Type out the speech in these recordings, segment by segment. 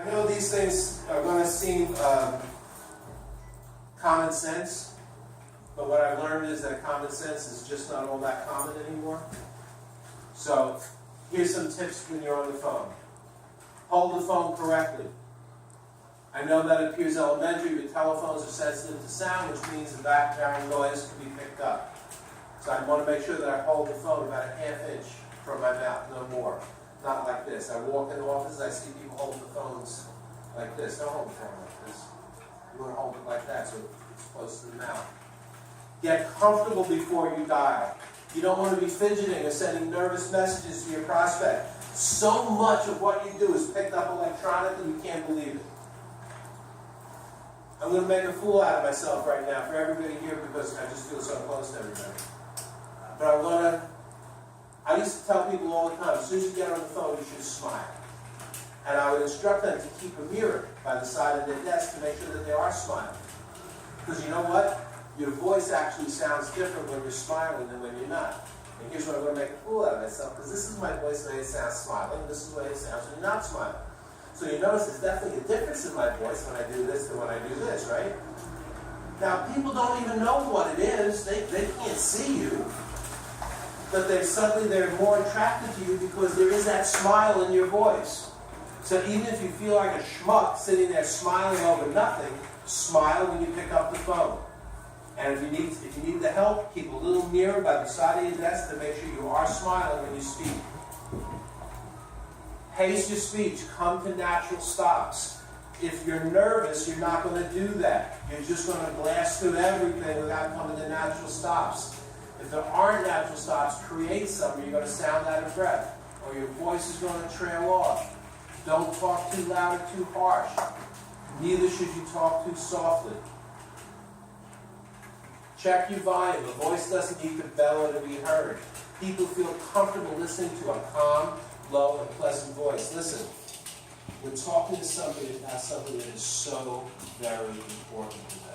I know these things are going to seem common sense, but what I've learned is that common sense is just not all that common anymore. So here's some tips when you're on the phone. Hold the phone correctly. I know that appears elementary, but telephones are sensitive to sound, which means the background noise can be picked up. So I want to make sure that I hold the phone about a ½ inch from my mouth, no more. Not like this. I walk in the office, I see people holding the phones like this. Don't hold the phone like this. You want to hold it like that so it's close to the mouth. Get comfortable before you dial. You don't want to be fidgeting or sending nervous messages to your prospect. So much of what you do is picked up electronically, you can't believe it. I'm going to make a fool out of myself right now for everybody here because I just feel so close to everybody. But I used to tell people all the time, as soon as you get on the phone, you should smile. And I would instruct them to keep a mirror by the side of their desk to make sure that they are smiling. Because you know what? Your voice actually sounds different when you're smiling than when you're not. And here's what I'm going to make a fool out of myself, because this is my voice when it sounds smiling, this is the way it sounds when you're not smiling. So you notice there's definitely a difference in my voice when I do this than when I do this, right? Now, people don't even know what it is. They can't see you. But they're more attracted to you because there is that smile in your voice. So even if you feel like a schmuck sitting there smiling over nothing, smile when you pick up the phone. And if you need the help, keep a little mirror by the side of your desk to make sure you are smiling when you speak. Pace your speech. Come to natural stops. If you're nervous, you're not going to do that. You're just going to blast through everything without coming to natural stops. If there aren't natural stops, create some. You're going to sound out of breath, or your voice is going to trail off. Don't talk too loud or too harsh. Neither should you talk too softly. Check your volume. The voice doesn't need to bellow to be heard. People feel comfortable listening to a calm, low, and pleasant voice. Listen, we're talking to somebody about something that is so very important to them.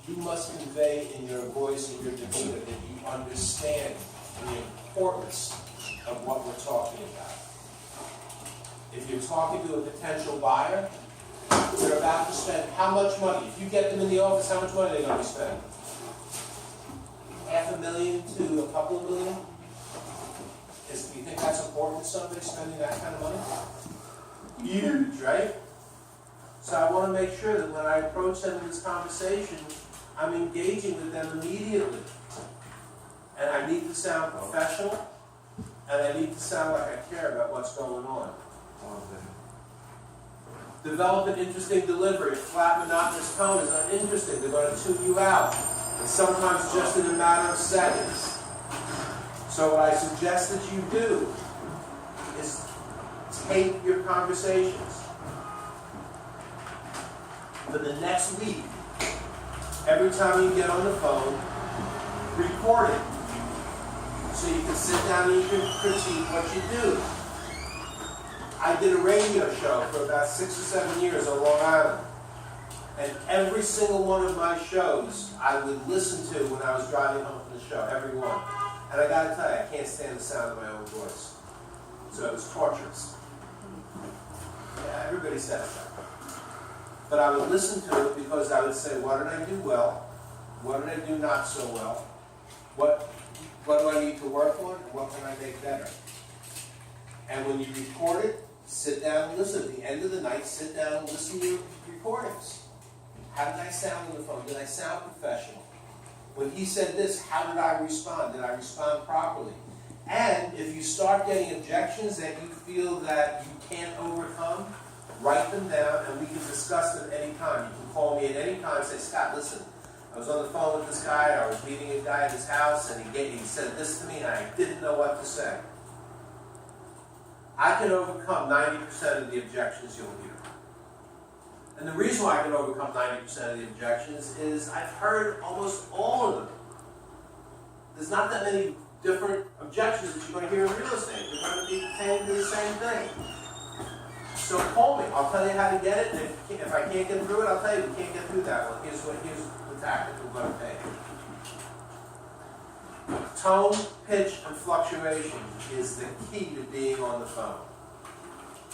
You must convey in your voice and your demeanor that you understand the importance of what we're talking about. If you're talking to a potential buyer, they're about to spend how much money? If you get them in the office, how much money are they going to be spending? $500,000 to a couple of million? Do you think that's important to somebody spending that kind of money? Huge, right? So I want to make sure that when I approach them in this conversation, I'm engaging with them immediately. And I need to sound professional, and I need to sound like I care about what's going on. Develop an interesting delivery. A flat, monotonous tone is uninteresting. They're going to tune you out. And sometimes just in a matter of seconds. So what I suggest that you do is tape your conversations. For the next week, every time you get on the phone, record it. So you can sit down and you can critique what you do. I did a radio show for about 6 or 7 years on Long Island. And every single one of my shows I would listen to when I was driving home from the show, every one. And I gotta tell you, I can't stand the sound of my own voice. So it was torturous. Yeah, everybody said it. But I would listen to it because I would say, what did I do well? What did I do not so well? What do I need to work on? And what can I make better? And when you record it, sit down and listen. At the end of the night, sit down and listen to your recordings. How did I sound on the phone? Did I sound professional? When he said this, how did I respond? Did I respond properly? And if you start getting objections that you feel that you can't overcome, write them down and we can discuss them any time. You can call me at any time and say, Scott, listen, I was on the phone with this guy, I was meeting a guy at his house, and he said this to me, and I didn't know what to say. I can overcome 90% of the objections you'll hear. And the reason why I can overcome 90% of the objections is I've heard almost all of them. There's not that many different objections that you're going to hear in real estate. They're going to be pertaining to the same thing. So call me. I'll tell you how to get it. And if I can't get through it, I'll tell you we can't get through that one. Here's the tactic we're going to take. Tone, pitch, and fluctuation is the key to being on the phone.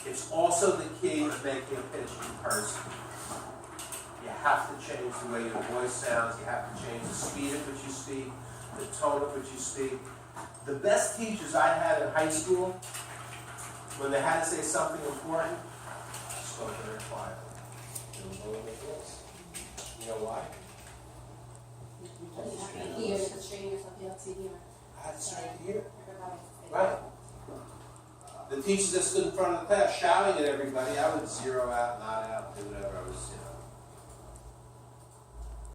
It's also the key to making a pitch in person. You have to change the way your voice sounds. You have to change the speed at which you speak, the tone at which you speak. The best teachers I had in high school, when they had to say something important, spoke very quietly. They were low in their voice. You know why? Here, to train yourself, you have to hear. I had to straight to hear. Everybody. Right. The teachers that stood in front of the class shouting at everybody, I would zero out, nod out, do whatever